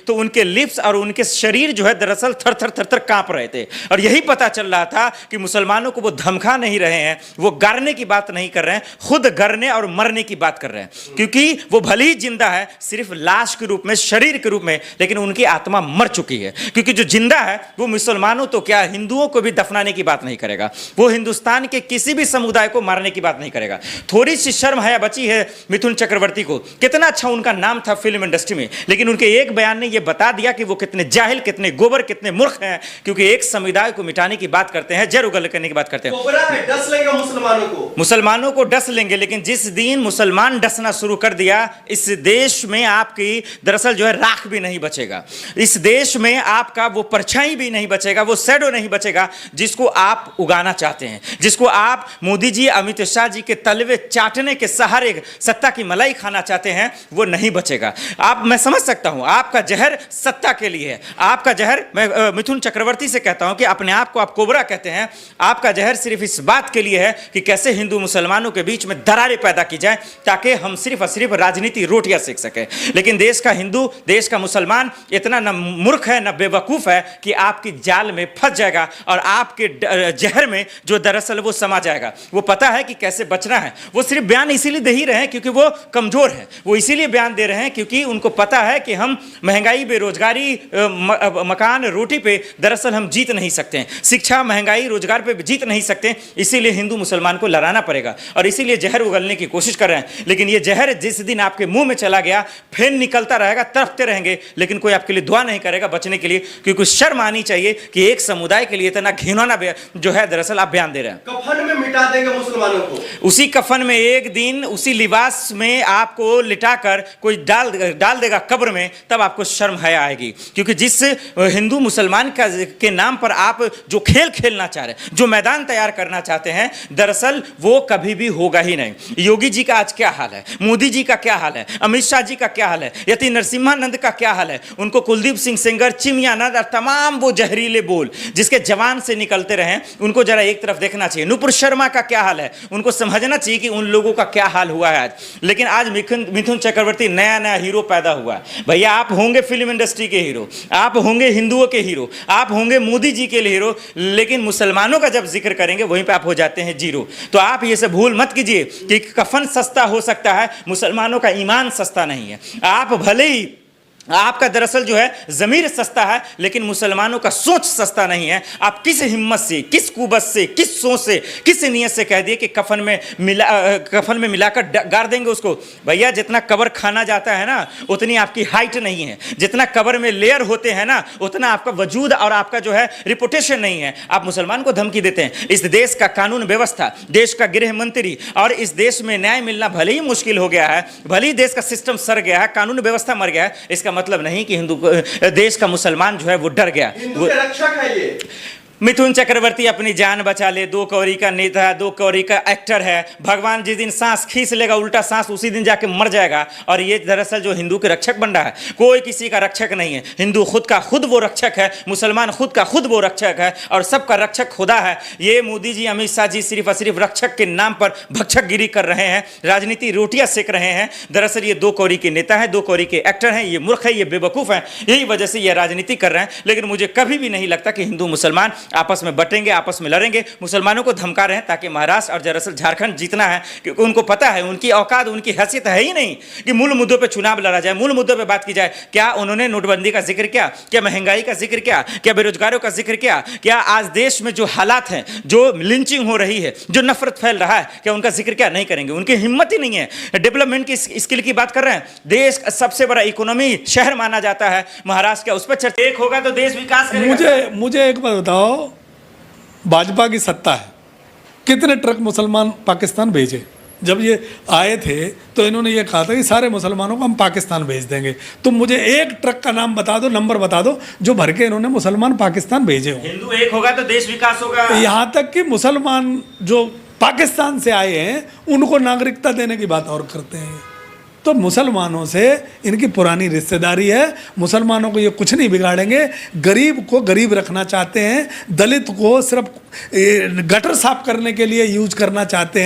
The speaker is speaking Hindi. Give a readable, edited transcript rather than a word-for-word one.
तो उनके लिप्स और उनके शरीर जो है दरअसल थर थर थर थर कांप रहे थे। और यही पता चल रहा था कि मुसलमानों को वो धमका नहीं रहे हैं, वो गारने की बात नहीं कर रहे हैं, खुद गरने और मरने की बात कर रहे हैं। क्योंकि वो भले ही जिंदा है सिर्फ लाश के रूप में, शरीर के रूप में, लेकिन उनकी आत्मा मर चुकी है। क्योंकि जो जिंदा है वो मुसलमानों तो क्या, हिंदुओं को भी दफनाने की बात नहीं करेगा, वो हिंदुस्तान के किसी भी समुदाय को मारने की बात नहीं करेगा। थोड़ी सी शर्म हया बची है मिथुन चक्रवर्ती को। कितना अच्छा उनका नाम था फिल्म इंडस्ट्री में, लेकिन उनके एक बयान ने यह बता दिया कि वो कितने जाहिल, कितने गोबर, कितने मूर्ख हैं। क्योंकि एक समुदाय को मिटाने की बात करते हैं, जड़ उगल करने की बात करते हैं, डस लेंगे मुसलमानों को डस लेंगे। लेकिन जिस दिन मुसलमान डसना शुरू कर दिया, इस देश में आपकी दरअसल जो है राख भी नहीं बचेगा। इस देश में आपका वो परछाई भी नहीं बचेगा, वो शैडो नहीं बचेगा जिसको आप उगाना चाहते हैं, जिसको आप मोदी जी, अमित शाह जी के तलवे चाटने के सहारे सत्ता की मलाई खाना चाहते हैं, वो नहीं बचेगा। मैं समझ सकता हूं आपका जहर सत्ता के लिए है, आपका जहर, मैं मिथुन चक्रवर्ती से कहता हूं कि अपने आप को आप कोबरा कहते हैं, आपका जहर सिर्फ इस बात के लिए है कि कैसे हिंदू मुसलमानों के बीच में दरारें पैदा की जाए ताकि हम सिर्फ और सिर्फ राजनीति रोटियां सेक सके। लेकिन देश का हिंदू, देश का मुसलमान इतना न मूर्ख है न बेवकूफ है कि आपकी जाल में फंस जाएगा और आपके जहर में जो दरअसल वो समा जाएगा। वो पता है कि कैसे बचना है। वो सिर्फ बयान इसीलिए दे ही रहे हैं क्योंकि वो कमजोर है, वो इसीलिए बयान दे रहे हैं क्योंकि उनको पता है कि हम महंगाई, बेरोजगारी, मकान, रोटी पे दरअसल हम जीत नहीं सकते हैं, शिक्षा, महंगाई, रोजगार पे जीत नहीं सकते। इसीलिए हिंदू मुसलमान को लड़ाना पड़ेगा और इसीलिए जहर उगलने की कोशिश कर रहे हैं। लेकिन ये जहर जिस दिन आपके मुंह में चला गया, फिर निकलता रहेगा, तड़पते रहेंगे, लेकिन कोई आपके लिए दुआ नहीं करेगा बचने के लिए। क्योंकि शर्म आनी चाहिए कि एक समुदाय के लिए इतना घिनौना जो है दरअसल आप बयान दे रहे हैं। कफन में मिटा देंगे मुसलमानों को, उसी कफन में एक दिन उसी लिबास में आपको लिटाकर कोई डाल देगा कब्र में, तब आपको शर्म हया आएगी। क्योंकि जिस हिंदू मुसलमान के नाम पर आप जो खेल खेलना चाह रहे हैं, जो मैदान तैयार करना चाहते हैं, दरअसल वो कभी भी होगा ही नहीं। योगी जी का आज क्या हाल है, मोदी जी का क्या हाल है, अमित शाह जी का क्या हाल है, यति नरसिम्हानंद का क्या हाल है, उनको कुलदीप सिंह सेंगर, चिमयानंद और तमाम वो जहरीले बोल जिसके जवान से निकलते रहे, उनको जरा एक तरफ देखना चाहिए। नुपुर शर्मा का क्या हाल है, उनको समझना चाहिए कि उन लोगों का क्या हाल हुआ है आज। लेकिन आज मिथुन चक्रवर्ती नया हीरो पैदा हुआ है। भैया आप होंगे फिल्म इंडस्ट्री के हीरो, आप होंगे हिंदुओं के हीरो, आप होंगे मोदी जी के हीरो, लेकिन मुसलमानों का जब जिक्र करेंगे वहीं पे आप हो जाते हैं जीरो। तो आप ये सब भूल मत कीजिए कि कफन सस्ता हो सकता है, मुसलमानों का ईमान सस्ता नहीं है। आप भले ही आपका दरअसल जो है ज़मीर सस्ता है, लेकिन मुसलमानों का सोच सस्ता नहीं है। आप किस हिम्मत से, किस कुबत से, किस सोच से, किस नियत से कह दिए कि कफन में मिलाकर गाड़ देंगे उसको। भैया जितना कब्र खाना जाता है ना, उतनी आपकी हाइट नहीं है। जितना कब्र में लेयर होते हैं ना, उतना आपका वजूद और आपका जो है रिपुटेशन नहीं है। आप मुसलमान को धमकी देते हैं। इस देश का कानून व्यवस्था, देश का गृह मंत्री और इस देश में न्याय मिलना भले ही मुश्किल हो गया है, भले ही देश का सिस्टम सड़ गया है, कानून व्यवस्था मर गया है, इसका मतलब नहीं कि हिंदू देश का मुसलमान जो है वो डर गया। हिंदू के रक्षक है ये। मिथुन चक्रवर्ती अपनी जान बचा ले, 2 कौड़ी का नेता है, 2 कौड़ी का एक्टर है। भगवान जिस दिन सांस खींच लेगा उल्टा सांस, उसी दिन जाके मर जाएगा। और ये दरअसल जो हिंदू के रक्षक बन रहा है, कोई किसी का रक्षक नहीं है। हिंदू खुद का खुद वो रक्षक है, मुसलमान खुद का खुद वो रक्षक है, और सबका रक्षक खुदा है। ये मोदी जी, अमित शाह जी सिर्फ और सिर्फ रक्षक के नाम पर भक्षकगिरी कर रहे हैं, राजनीति रोटियां सेक रहे हैं। दरअसल ये 2 कौड़ी के नेता है, 2 कौड़ी के एक्टर हैं, ये मूर्ख है, ये बेवकूफ़ है, यही वजह से ये राजनीति कर रहे हैं। लेकिन मुझे कभी भी नहीं लगता कि हिंदू मुसलमान आपस में बटेंगे, आपस में लड़ेंगे। मुसलमानों को धमका रहे हैं ताकि महाराष्ट्र और दरअसल झारखंड जीतना है, क्योंकि उनको पता है, उनकी औकात, उनकी हैसियत है ही नहीं कि मूल मुद्दों पे चुनाव लड़ा जाए, मूल मुद्दों पे बात की जाए। क्या उन्होंने नोटबंदी का जिक्र किया? क्या महंगाई का जिक्र किया? क्या बेरोजगारों का जिक्र किया? क्या आज देश में जो हालात हैं, जो लिंचिंग हो रही है, जो नफरत फैल रहा है, क्या उनका जिक्र क्या नहीं करेंगे? उनकी हिम्मत ही नहीं है। डेवलपमेंट की स्किल की बात कर रहे हैं, देश का सबसे बड़ा इकोनॉमी शहर माना जाता है महाराष्ट्र का, उस पर चर्चा एक होगा तो देश विकास करेगा। मुझे एक बात बताओ, भाजपा की सत्ता है, कितने ट्रक मुसलमान पाकिस्तान भेजे? जब ये आए थे तो इन्होंने ये कहा था कि सारे मुसलमानों को हम पाकिस्तान भेज देंगे। तुम मुझे एक ट्रक का नाम बता दो, नंबर बता दो जो भर के इन्होंने मुसलमान पाकिस्तान भेजे हो। हिंदू एक होगा तो देश विकास होगा। यहाँ तक कि मुसलमान जो पाकिस्तान से आए हैं उनको नागरिकता देने की बात और करते हैं। तो मुसलमानों से इनकी पुरानी रिश्तेदारी है, मुसलमानों को ये कुछ नहीं बिगाड़ेंगे। गरीब को गरीब रखना चाहते हैं, दलित को सिर्फ गटर साफ करने के लिए यूज करना चाहते हैं।